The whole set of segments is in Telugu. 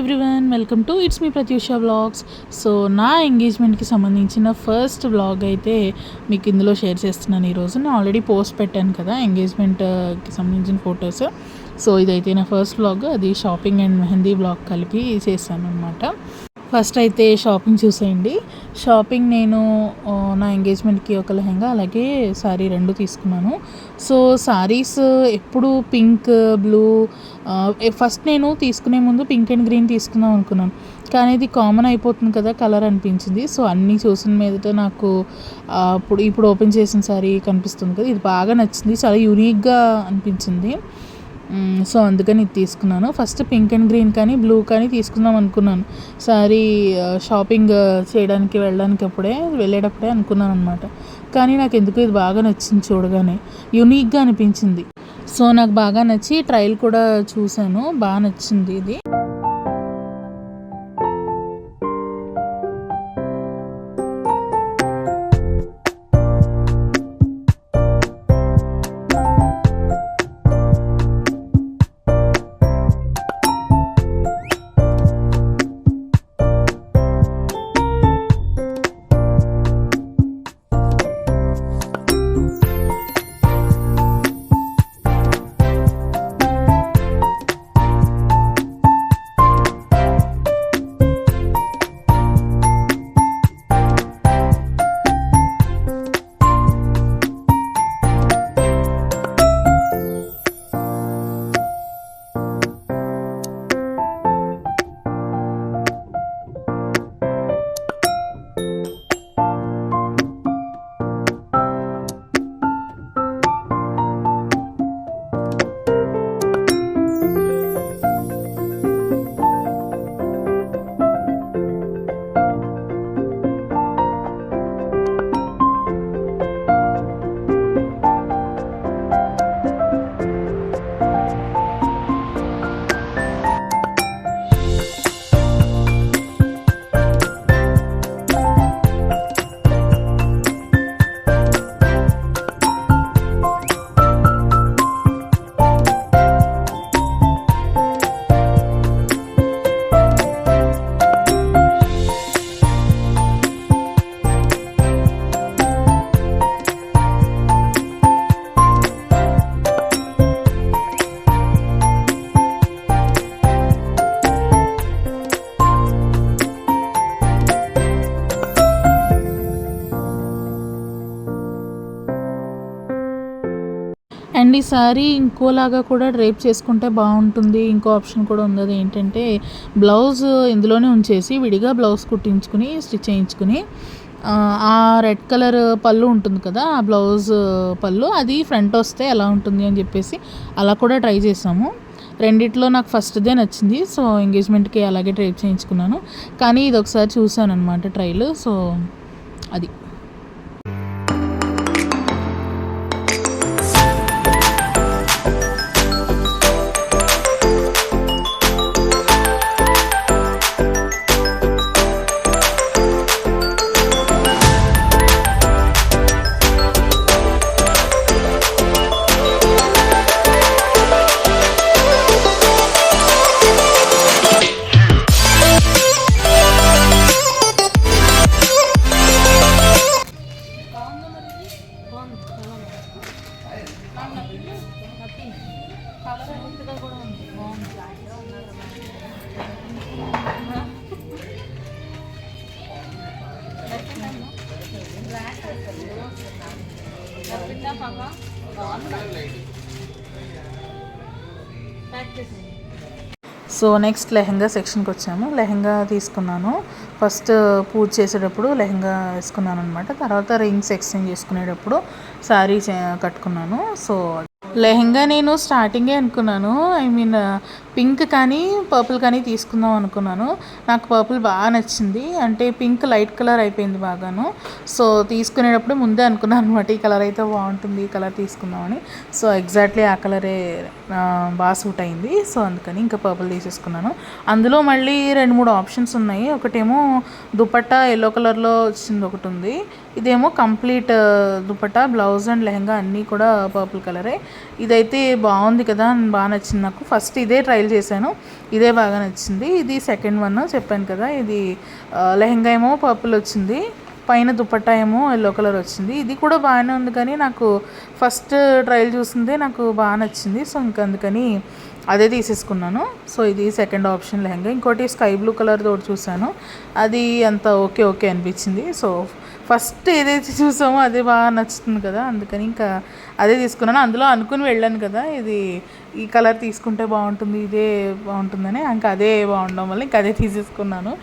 Everyone, welcome to it's me Prathyusha vlogs. So నా ఎంగేజ్మెంట్కి సంబంధించిన ఫస్ట్ వ్లాగ్ అయితే మీకు ఇందులో షేర్ చేస్తున్నాను. ఈరోజు నేను ఆల్రెడీ పోస్ట్ పెట్టాను కదా ఎంగేజ్మెంట్కి సంబంధించిన ఫొటోస్. సో ఇదైతే నా ఫస్ట్ వ్లాగ్. అది షాపింగ్ అండ్ మెహందీ వ్లాగ్ కలిపి చేశాను అనమాట. ఫస్ట్ అయితే షాపింగ్ చూసేయండి. షాపింగ్ నేను నా ఎంగేజ్మెంట్కి ఒక లెహంగా అలాగే శారీ రెండు తీసుకున్నాను. సో శారీస్ ఎప్పుడు పింక్, బ్లూ, ఫస్ట్ నేను తీసుకునే ముందు పింక్ అండ్ గ్రీన్ తీసుకుందాం అనుకున్నాను. కానీ ఇది కామన్ అయిపోతుంది కదా కలర్ అనిపించింది. సో అన్నీ చూసిన మీదట నాకు ఇప్పుడు ఓపెన్ చేసిన శారీ కనిపిస్తుంది కదా, ఇది బాగా నచ్చింది, చాలా యూనిక్గా అనిపించింది. సో అందుకని ఇది తీసుకున్నాను. ఫస్ట్ పింక్ అండ్ గ్రీన్ కానీ బ్లూ కానీ తీసుకుందాం అనుకున్నాను. సారీ షాపింగ్ చేయడానికి వెళ్ళేటప్పుడే అనుకున్నాను అనమాట. కానీ నాకు ఎందుకు ఇది బాగా నచ్చింది, చూడగానే యూనిక్గా అనిపించింది. సో నాకు బాగా నచ్చి ట్రయల్ కూడా చూశాను, బాగా నచ్చింది ఇది. అండ్ ఈ సారీ ఇంకోలాగా కూడా డ్రేప్ చేసుకుంటే బాగుంటుంది. ఇంకో ఆప్షన్ కూడా ఉంది. అది ఏంటంటే బ్లౌజ్ ఇందులోనే ఉంచేసి విడిగా బ్లౌజ్ కుట్టించుకుని స్టిచ్ చేయించుకుని ఆ రెడ్ కలర్ పళ్ళు ఉంటుంది కదా, ఆ బ్లౌజ్ పళ్ళు అది ఫ్రంట్ వస్తే ఎలా ఉంటుంది అని చెప్పేసి అలా కూడా ట్రై చేసాము. రెండిట్లో నాకు ఫస్ట్దే నచ్చింది. సో ఎంగేజ్మెంట్కి అలాగే డ్రేప్ చేయించుకున్నాను. కానీ ఇది ఒకసారి చూసాను అనమాట ట్రైల్. సో అది సో నెక్స్ట్ లెహంగా సెక్షన్కి వచ్చాము. లెహంగా తీసుకున్నాను. ఫస్ట్ పూజ చేసేటప్పుడు లెహంగా వేసుకున్నాను అనమాట. తర్వాత రింగ్స్ ఎక్స్చేంజ్ చేసుకునేటప్పుడు శారీ కట్టుకున్నాను. సో లెహంగా నేను స్టార్టింగే అనుకున్నాను, పింక్ కానీ పర్పుల్ కానీ తీసుకుందాం అనుకున్నాను. నాకు పర్పుల్ బాగా నచ్చింది, అంటే పింక్ లైట్ కలర్ అయిపోయింది బాగాను. సో తీసుకునేటప్పుడు ముందే అనుకున్నాను అనమాట, ఈ కలర్ అయితే బాగుంటుంది, ఈ కలర్ తీసుకుందామని. సో ఎగ్జాక్ట్లీ ఆ కలరే బాగా సూట్ అయింది. సో అందుకని ఇంకా పర్పుల్ తీసేసుకున్నాను. అందులో మళ్ళీ 2-3 ఆప్షన్స్ ఉన్నాయి. ఒకటేమో దుపట్టా ఎల్లో కలర్లో వచ్చింది, ఒకటి ఉంది. ఇదేమో complete dupatta, blouse and lehenga అన్నీ కూడా పర్పుల్ కలరే. ఇదైతే బాగుంది కదా, బాగా నచ్చింది నాకు. ఫస్ట్ ఇదే ట్రై ట్రయల్ చేశాను, ఇదే బాగా నచ్చింది. ఇది సెకండ్ వన్ చెప్పాను కదా, ఇది లెహెంగా ఏమో పర్పుల్ వచ్చింది, పైన దుపట్టా ఏమో ఎల్లో కలర్ వచ్చింది. ఇది కూడా బాగానే ఉంది, కానీ నాకు ఫస్ట్ ట్రయల్ చూసిందే నాకు బాగా నచ్చింది. సో ఇంకా అందుకని అదే తీసేసుకున్నాను. సో ఇది సెకండ్ ఆప్షన్ లెహంగా. ఇంకోటి స్కై బ్లూ కలర్ తోటి చూసాను, అది అంత ఓకే ఓకే అనిపించింది. సో ఫస్ట్ ఏదైతే చూసామో అదే బాగా నచ్చుతుంది కదా, అందుకని ఇంకా అదే తీసుకున్నాను. అందులో అనుకుని వెళ్ళాను కదా, ఇది ఈ కలర్ తీసుకుంటే బాగుంటుంది, ఇదే బాగుంటుందని, ఇంకా అదే బాగుండడం వల్ల ఇంకా అదే తీసేసుకున్నాను.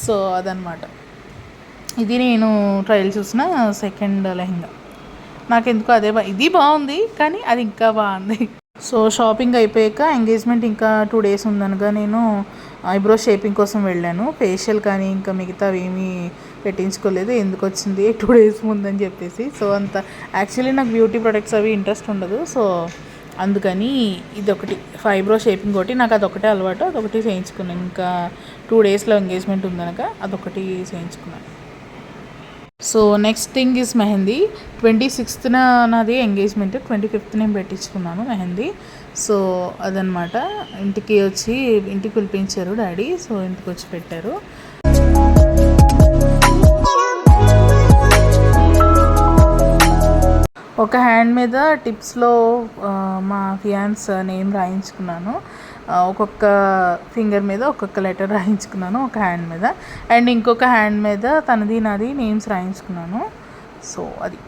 సో అదనమాట, ఇది నేను ట్రయల్ చూసిన సెకండ్ లెహంగా. నాకు ఎందుకు అదే ఇది బాగుంది, కానీ అది ఇంకా బాగుంది. సో షాపింగ్ అయిపోయాక ఎంగేజ్మెంట్ ఇంకా 2 days ఉందనగా నేను ఐబ్రో షేపింగ్ కోసం వెళ్ళాను. ఫేషియల్ కానీ ఇంకా మిగతావి ఏమీ పెట్టించుకోలేదు, ఎందుకు వచ్చింది 2 days ముందని చెప్పేసి. సో అంత యాక్చువల్లీ నాకు బ్యూటీ ప్రొడక్ట్స్ అవి ఇంట్రెస్ట్ ఉండదు. సో అందుకని ఇదొకటి ఐబ్రో షేపింగ్ ఒకటి, నాకు అదొకటే అలవాటు, అదొకటి చేయించుకున్నాను. ఇంకా 2 daysలో ఎంగేజ్మెంట్ ఉందనగా అదొకటి చేయించుకున్నాను. So next thing is mehndi. 26th నాది ఎంగేజ్మెంట్, 25th నేను పెట్టించుకున్నాను మెహందీ. సో అదనమాట, ఇంటికి పిలిపించారు డాడీ. సో ఇంటికి వచ్చి పెట్టారు. ఒక హ్యాండ్ మీద టిప్స్లో మా ఫియాన్స్ నేమ్ రాయించుకున్నాను, ఒక్కొక్క ఫింగర్ మీద ఒక్కొక్క లెటర్ రాయించుకున్నాను ఒక హ్యాండ్ మీద, అండ్ ఇంకొక హ్యాండ్ మీద తనది నాది నేమ్స్ రాయించుకున్నాను. సో అది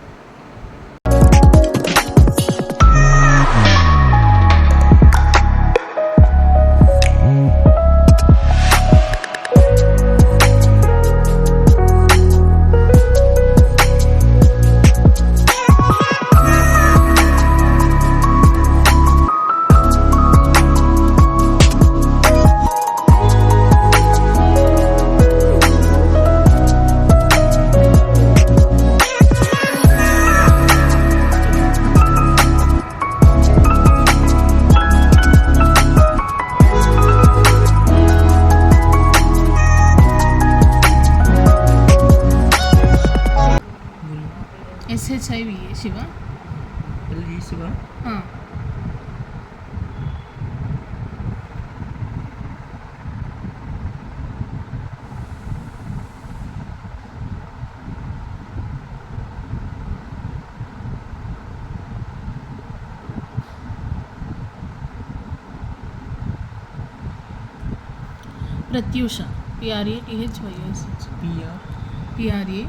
SHIV Shiva Shiva Prathyusha PRATHYS PRA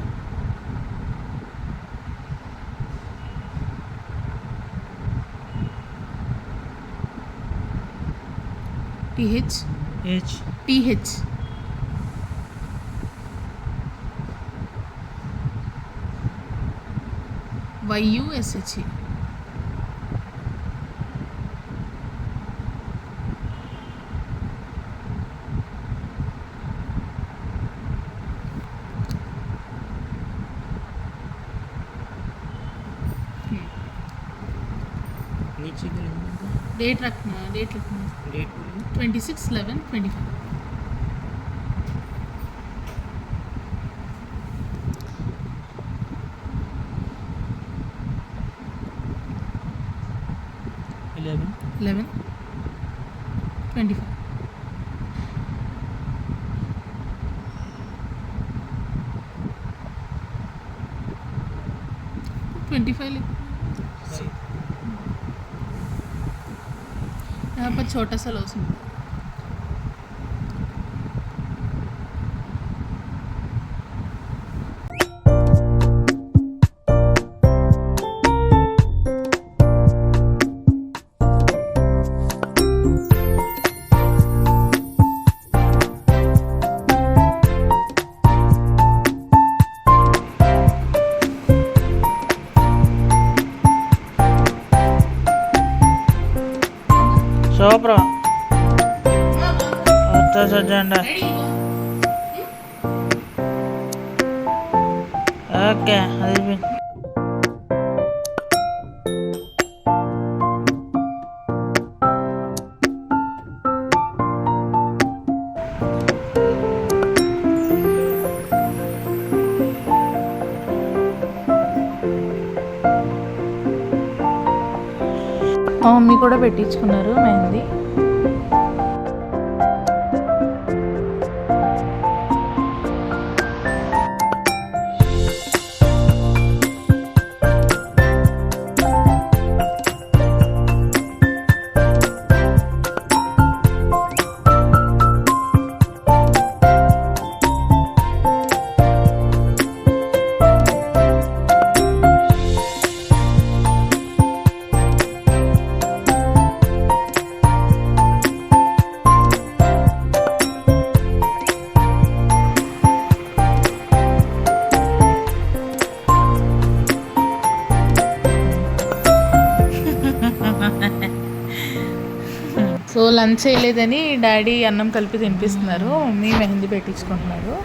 TH YUSHE. Date रखना 26/11/25. Eleven 25. 25 यहाँ पर छोटा सा लॉस है. Sopra atas agenda. Oke, Alvin. మా మమ్మీ కూడా పెట్టించుకున్నారు మెహందీ. సో లంచ్ చేయలేదని డాడీ అన్నం కలిపి తినిపిస్తున్నారు, మమ్మీ మెహందీ పెట్టించుకుంటున్నారు.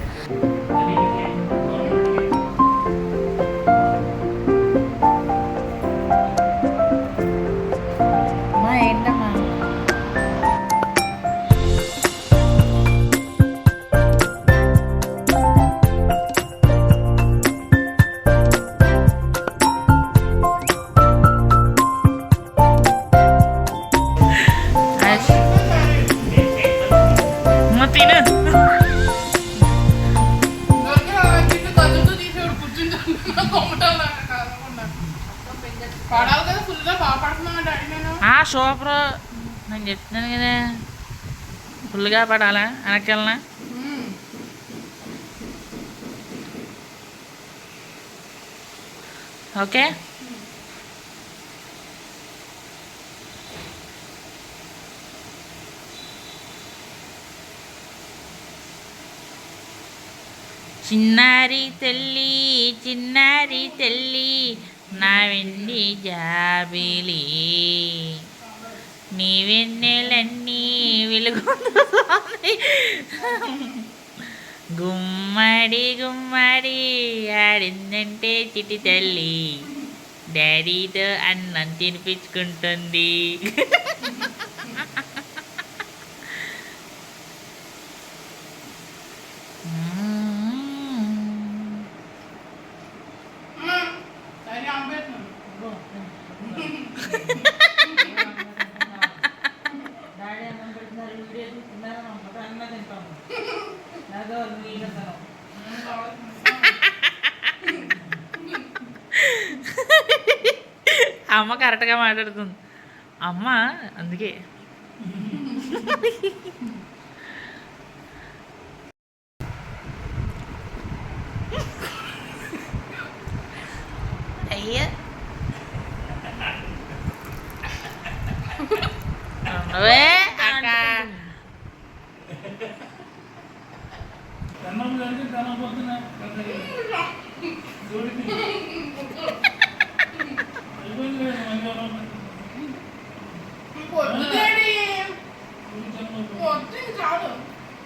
ఏంటమ్మా తిను. సూపర్, నేను చెప్తున్నాను కదా ఫుల్గా పడాలా వెనకెళ్ళనా. ఓకే చిన్నారి తల్లి నా వెండి జాబిలి, నీ వెన్నెలన్నీ వెలుగుతుంది. గుమ్మడి ఆడిందంటే చిటి తల్లి, డాడీతో అన్నం తినిపించుకుంటుంది. అమ్మ కరెక్ట్గా మాట్లాడుతుంది అమ్మ, అందుకే అయ్యా అక్క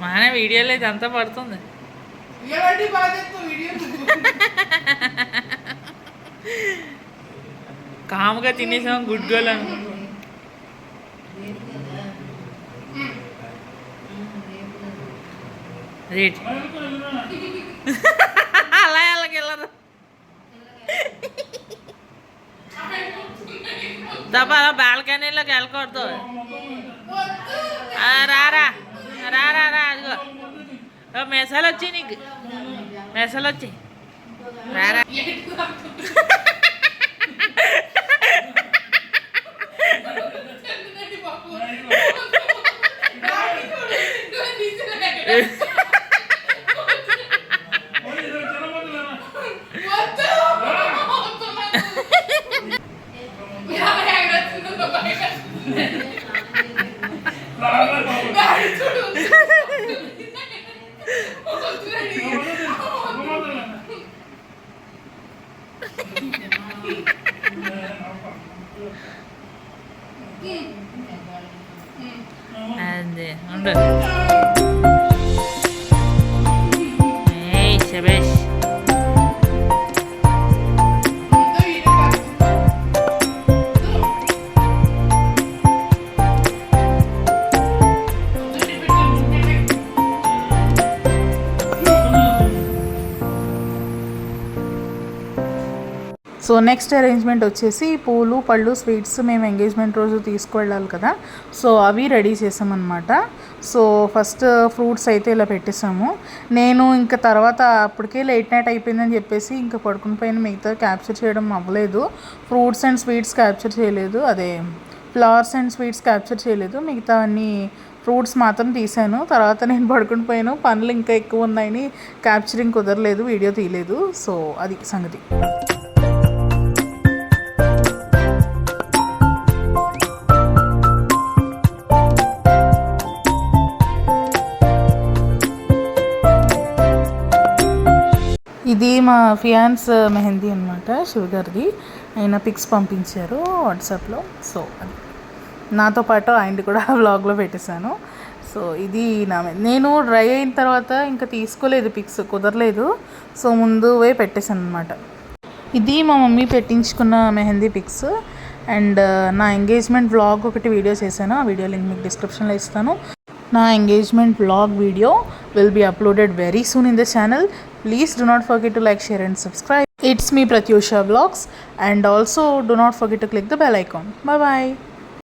మన వీడియోలో ఇదంతా పడుతుంది. కాముగా తినేసాం గుడ్ గర్ల్ అనుకుంటున్నాం. రేట్ అలా వెళ్ళరు తప్ప అలా బాల్కనీలోకి వెళ్ళకూడదు. రారా రారా రా, అదిగో మెసాలు వచ్చాయి నీకు, మెసాలు వచ్చాయి రారా. అదే ఉండు. శబేష్ సో నెక్స్ట్ అరేంజ్మెంట్ వచ్చేసి పూలు పళ్ళు స్వీట్స్ మేము ఎంగేజ్మెంట్ రోజు తీసుకువెళ్ళాలి కదా, సో అవి రెడీ చేసామన్నమాట. సో ఫస్ట్ ఫ్రూట్స్ అయితే ఇలా పెట్టేసాము. నేను ఇంకా తర్వాత అప్పటికే లేట్ నైట్ అయిపోయిందని చెప్పేసి ఇంకా పడుకుని పైన మిగతా క్యాప్చర్ చేయడం అవ్వలేదు. ఫ్రూట్స్ అండ్ స్వీట్స్ క్యాప్చర్ చేయలేదు, అదే ఫ్లవర్స్ అండ్ స్వీట్స్ క్యాప్చర్ చేయలేదు. మిగతా అన్ని ఫ్రూట్స్ మాత్రం తీసాను. తర్వాత నేను పడుకుని పోయాను, పనులు ఇంకా ఎక్కువ ఉన్నాయని క్యాప్చరింగ్ కుదరలేదు, వీడియో తీయలేదు. సో అది సంగతి. ఇది మా ఫియాన్స్ మెహందీ అనమాట, శివగారిది. ఆయన పిక్స్ పంపించారు వాట్సాప్లో. సో అది నాతో పాటు ఆయనది కూడా వ్లాగ్లో పెట్టేశాను. సో ఇది నేను డ్రై అయిన తర్వాత ఇంకా తీసుకోలేదు పిక్స్, కుదరలేదు. సో ముందు పెట్టేశాను అనమాట. ఇది మా మమ్మీ పెట్టించుకున్న మెహందీ పిక్స్. అండ్ నా ఎంగేజ్మెంట్ వ్లాగ్ ఒకటి వీడియో చేశాను. ఆ వీడియో లింక్ మీకు డిస్క్రిప్షన్లో ఇస్తాను. నా engagement vlog video will be uploaded very soon in the channel. Please do not forget to like, share and subscribe. It's me Pratyusha Vlogs, and also do not forget to click the bell icon. Bye bye.